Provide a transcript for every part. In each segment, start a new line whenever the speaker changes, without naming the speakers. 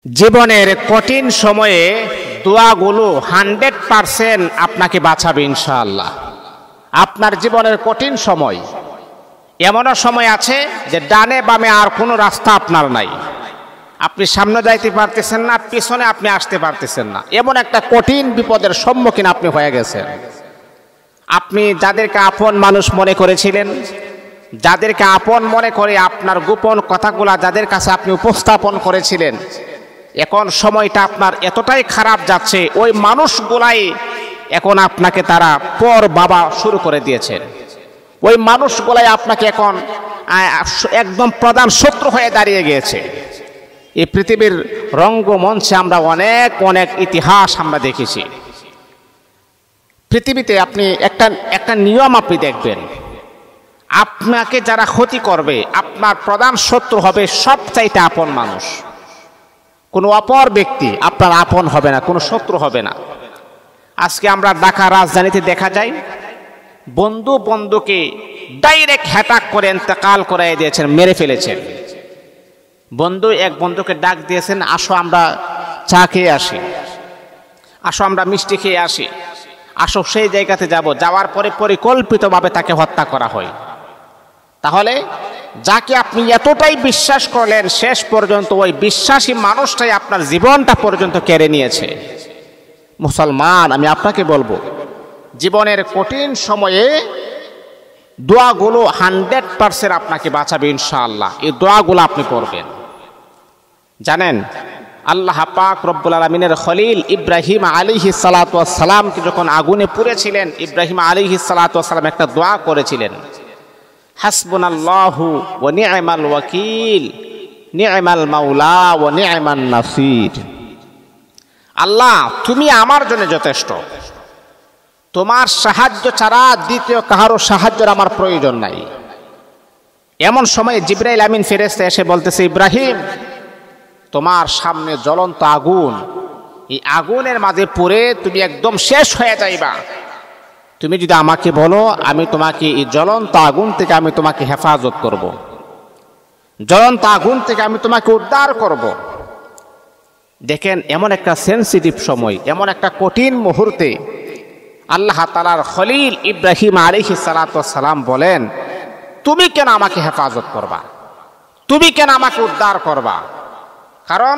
জীবনের কঠিন সময়ে দোয়াগুলো 100% আপনাকে বাঁচাবে ইনশাআল্লাহ। আপনার জীবনের কঠিন সময়, এমনও সময় আছে যে ডানে বামে আর কোনো রাস্তা আপনার নাই, আপনি সামনে যাইতে পারতেছেন না, পিছনে আপনি আসতে পারতেছেন না, এমন একটা কঠিন বিপদের সম্মুখীন আপনি হয়ে গেছেন। আপনি যাদেরকে আপন মানুষ মনে করেছিলেন, যাদেরকে আপন মনে করে আপনার গোপন কথাগুলা যাদের কাছে আপনি উপস্থাপন করেছিলেন, এখন সময়টা আপনার এতটাই খারাপ যাচ্ছে, ওই মানুষগুলাই এখন আপনাকে তারা পর বাবা শুরু করে দিয়েছেন। ওই মানুষগুলাই আপনাকে এখন একদম প্রধান শত্রু হয়ে দাঁড়িয়ে গিয়েছে। এই পৃথিবীর রঙ্গমঞ্চে আমরা অনেক অনেক ইতিহাস আমরা দেখেছি। পৃথিবীতে আপনি একটা নিয়ম আপনি দেখবেন, আপনাকে যারা ক্ষতি করবে আপনার প্রধান শত্রু হবে সবচাইতে আপন মানুষ। কোনো অপর ব্যক্তি আপনার আপন হবে না, কোনো শত্রু হবে না। আজকে আমরা ঢাকা রাজধানীতে দেখা যায় বন্ধু বন্ধুকে ডাইরেক্ট হ্যাটাক করে ইন্তেকাল করাই দিয়েছেন, মেরে ফেলেছেন। বন্ধু এক বন্ধুকে ডাক দিয়েছেন, আসো আমরা চা খেয়ে আসি, আসো আমরা মিষ্টি খেয়ে আসি, আসো সেই জায়গাতে যাব। যাওয়ার পরে পরিকল্পিতভাবে তাকে হত্যা করা হয়। তাহলে যাকে আপনি এতটাই বিশ্বাস করলেন, শেষ পর্যন্ত ওই বিশ্বাসী মানুষটাই আপনার জীবনটা পর্যন্ত কেড়ে নিয়েছে। মুসলমান, আমি আপনাকে বলবো, জীবনের কঠিন সময়ে দোয়াগুলো 100% আপনাকে বাঁচাবে ইনশাআল্লাহ। এই দোয়াগুলো আপনি করবেন। জানেন, আল্লাহ পাক রব্বুল আলামিনের খলিল ইব্রাহিম আলাইহিস সালাতু ওয়াস সালামকে যখন আগুনে পুড়েছিলেন, ইব্রাহিম আলাইহিস সালাতু ওয়াস সালাম একটা দোয়া করেছিলেন, হাসবুনাল্লাহু ওয়া নি'মাল ওয়াকিল নি'মাল মাওলা ওয়া নি'মান নাসির। আল্লাহ, তুমি আমার জন্য যথেষ্ট, তোমার সাহায্য ছাড়া দ্বিতীয় কারো সাহায্যের আমার প্রয়োজন নাই। এমন সময় জিবরাইল আমিন ফেরেশতা এসে বলতেছে, ইব্রাহিম, তোমার সামনে জ্বলন্ত আগুন, এই আগুনের মাঝে পড়ে তুমি একদম শেষ হয়ে যাইবা। তুমি যদি আমাকে বলো, আমি তোমাকে এই জ্বলন্ত আগুন থেকে আমি তোমাকে হেফাজত করব, জ্বলন্ত আগুন থেকে আমি তোমাকে উদ্ধার করব। দেখেন, এমন একটা সেনসিটিভ সময়, এমন একটা কঠিন মুহূর্তে আল্লাহ তাআলার খলিল ইব্রাহিম আলাইহিস সালাতু ওয়াস সালাম বলেন, তুমি কেন আমাকে হেফাজত করবা, তুমি কেন আমাকে উদ্ধার করবা? কারণ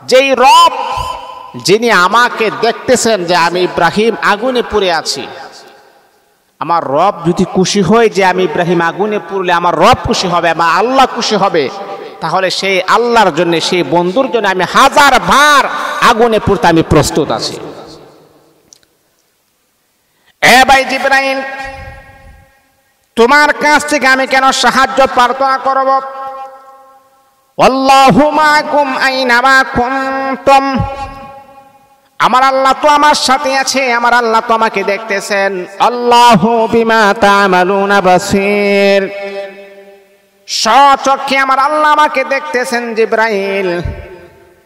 যেই রব, যিনি আমাকে দেখতেছেন যে আমি ইব্রাহিম আগুনে পুড়ে আছি, আমার রব যদি খুশি হয় যে আমি ইব্রাহিম আগুনে পুড়লে আমার রব খুশি হবে, আমার আল্লাহ খুশি হবে, তাহলে সেই আল্লাহর জন্য, সেই বন্ধুর জন্য আমি 1000 বার আগুনে পুড়তে আমি প্রস্তুত আছি। এ ভাই জিবরাইল, তোমার কাছ থেকে আমি কেন সাহায্য প্রার্থনা করব? আল্লাহু মাআকুম আইনামা কুনতুম, আমার আল্লাহ তো আমার সাথে আছে, আমার আল্লাহ তো আমাকে দেখতেছেন। আল্লাহু বিমা তা'মালুনা বাসীর, স্বচক্ষে আমার আল্লাহ আমাকে দেখতেছেন। জিবরাইল,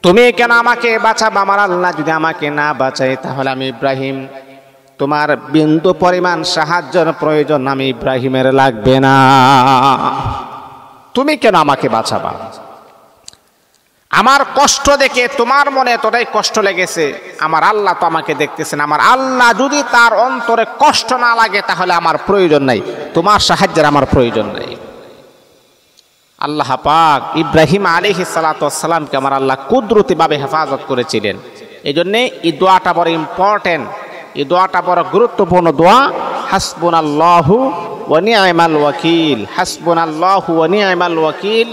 তুমি কেন আমাকে বাঁচাবা? আমার আল্লাহ যদি আমাকে না বাঁচায়, তাহলে আমি ইব্রাহিম, তোমার বিন্দু পরিমাণ সাহায্যের প্রয়োজন আমি ইব্রাহিমের লাগবে না। তুমি কেন আমাকে বাঁচাবা? আমার কষ্ট দেখে তোমার মনে এতটাই কষ্ট লেগেছে, আমার আল্লাহ তো আমাকে দেখতেছেন। আমার আল্লাহ যদি তার অন্তরে কষ্ট না লাগে, তাহলে আমার প্রয়োজন নাই, তোমার সাহায্যের আমার প্রয়োজন নাই। আল্লাহ পাক ইব্রাহিম আলাইহিস সালাতু ওয়াস সালামকে আমার আল্লাহ কুদরতিভাবে হেফাজত করেছিলেন। এই জন্যে এই দোয়াটা বড় ইম্পর্টেন্ট, এই দোয়াটা বড় গুরুত্বপূর্ণ দোয়া। হাসবুনাল্লাহু ওয়া নি'মাল ওয়াকিল, হাসবুনাল্লাহু ওয়া নি'মাল ওয়াকিল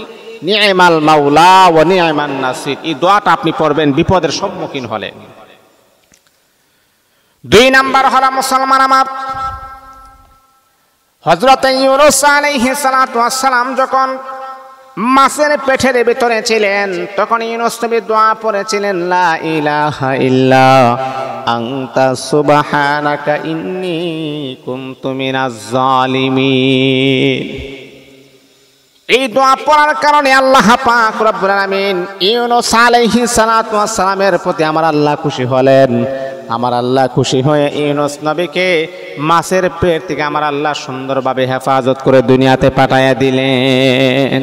নি'মাল মাওলা ওয়া নি'মান নাসির। এই দোয়াটা আপনি পড়বেন বিপদের সম্মুখীন হলে। 2 নাম্বার হলো মুসলমান আমার, হযরত ইউনূস আলাইহিস সালাতু ওয়াস সালাম যখন মাছের পেটের ভিতরে ছিলেন, তখন ইউনূস নবী দোয়া পড়েছিলেন, লা ইলাহা ইল্লা আনতা সুবহানাকা ইন্নী কুনতু মিনাজ জালিমিন। এই দোয়া পড়ার কারণে আল্লাহ পাক রব্বুল আলামিন ইউনূস আলাইহিস সালাতু ওয়াস সালামের প্রতি আমার আল্লাহ খুশি হলেন। আমার আল্লাহ খুশি হয়ে ইউনূস নবীকে মাছের পেট থেকে আমার আল্লাহ সুন্দরভাবে হেফাজত করে দুনিয়াতে পাঠাইয়া দিলেন।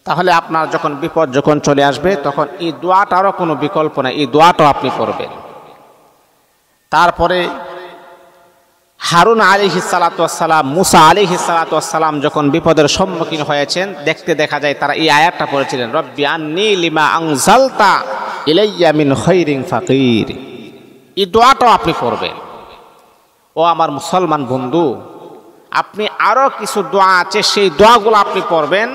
তাহলে আপনার যখন বিপদ যখন চলে আসবে তখন এই দোয়াটারও কোনো বিকল্প নাই, এই দোয়াটাও আপনি করবেন। তারপরে হারুন আলাইহিস সালাতু ওয়াস সালাম, মুসা আলাইহিস সালাতু ওয়াস সালাম যখন বিপদের সম্মুখীন হয়েছেন, দেখতে দেখা যায় তারা এই আয়াতটা পড়েছিলেন, রব্বি আন্নী লিমা আনজালতা ইলাইয়া মিন খাইরিন ফাকির। এই দোয়াটাও আপনি করবেন। ও আমার মুসলমান বন্ধু, আপনি আরো কিছু দোয়া আছে, সেই দোয়াগুলো আপনি পড়বেন,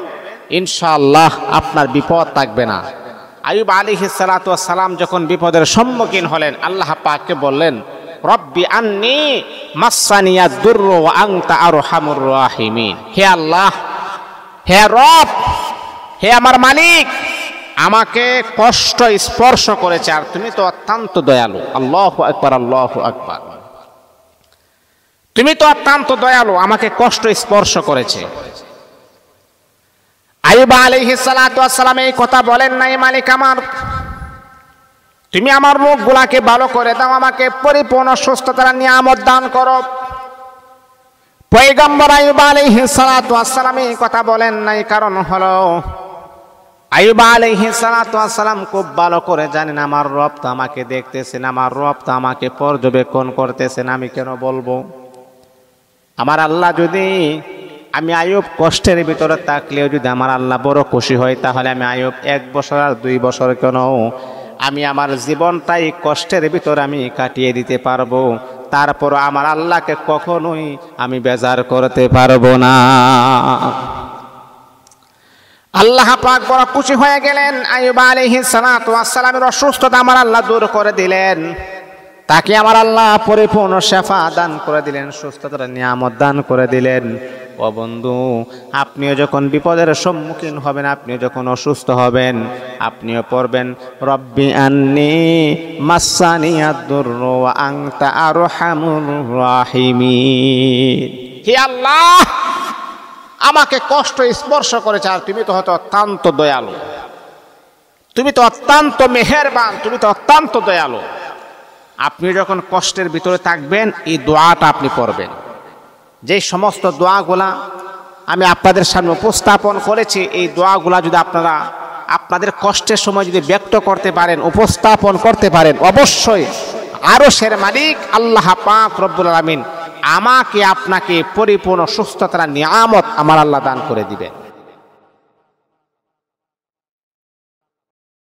ইনশাআল্লাহ আপনার বিপদ থাকবে না। আইয়ুব আলাইহিস সালাতু ওয়াস সালাম যখন বিপদের সম্মুখীন হলেন, আল্লাহ পাককে বললেন, রব্বি আন্নী মাসসানিয়াদ দুররু ওয়া আনতা আরহামুর রাহিমিন। হে আল্লাহ, হে রব, হে আমার মালিক, আমাকে কষ্ট স্পর্শ করেছে আর তুমি তো অত্যন্ত দয়ালু। আল্লাহু আকবার, আল্লাহু আকবার। তুমি তো অত্যন্ত দয়ালু, আমাকে কষ্ট স্পর্শ করেছে। আইয়ুব আলাইহিস সালাতু ওয়াস সালাম এই কথা বলেন নাই, মালিক আমার, তুমি আমার মুখগুলাকে ভালো করে দাও, আমাকে পরিপূর্ণ সুস্থতার নিয়ামত দান করো। পয়গম্বর আইয়ুব আলাইহিস সালাতু ওয়াস সালাম এই কথা বলেন নাই, কারণ হলো আইয়ুব আলাইহিস সালাতু ওয়াস সালাম খুব ভালো করে জানেন আমার রব তো আমাকে দেখতেছেন, আমার রব তো আমাকে পর্যবেক্ষণ করতেছেন, আমি কেন বলবো? আমার আল্লাহ যদি, আমি আইয়ুব কষ্টের ভিতরে থাকলেও যদি আমার আল্লাহ বড় খুশি হয়, তাহলে আমি আইয়ুব 1 বছর আর 2 বছর কেন, আমি আমার জীবনটাই কষ্টের ভিতরে আমি কাটিয়ে দিতে পারবো। তারপর আমার আল্লাহকে কখনোই আমি বেজার করতে পারবো না। আল্লাহ পাক বড় খুশি হয়ে গেলেন, আইয়ুব আলাইহিস সালাতু ওয়াস সালামের অসুস্থতা আমার আল্লাহ দূর করে দিলেন, তাকে আমার আল্লাহ পরিপূর্ণ শেফা দান করে দিলেন, সুস্থতার নিয়ামত দান করে দিলেন। ও বন্ধু, আপনিও যখন বিপদের সম্মুখীন হবেন, আপনিও যখন অসুস্থ হবেন, আপনিও পড়বেন, রব্বি আন্নী মাসসানিয়াদ দুররু ওয়া আনতা আরহামুর রাহিমিন। হে আল্লাহ, আমাকে কষ্ট স্পর্শ করেছে আর তুমি তো হয়তো অত্যন্ত দয়ালু, তুমি তো অত্যন্ত মেহেরবান, তুমি তো অত্যন্ত দয়ালু। আপনি যখন কষ্টের ভিতরে থাকবেন, এই দোয়াটা আপনি পড়বেন। যে সমস্ত দোয়াগুলা আমি আপনাদের সামনে উপস্থাপন করেছি, এই দোয়াগুলা যদি আপনারা আপনাদের কষ্টের সময় যদি ব্যক্ত করতে পারেন, উপস্থাপন করতে পারেন, অবশ্যই আরশের মালিক আল্লাহ পাক রব্বুল আলামিন আমাকে আপনাকে পরিপূর্ণ সুস্থতার নিয়ামত আমার আল্লাহ দান করে দিবেন।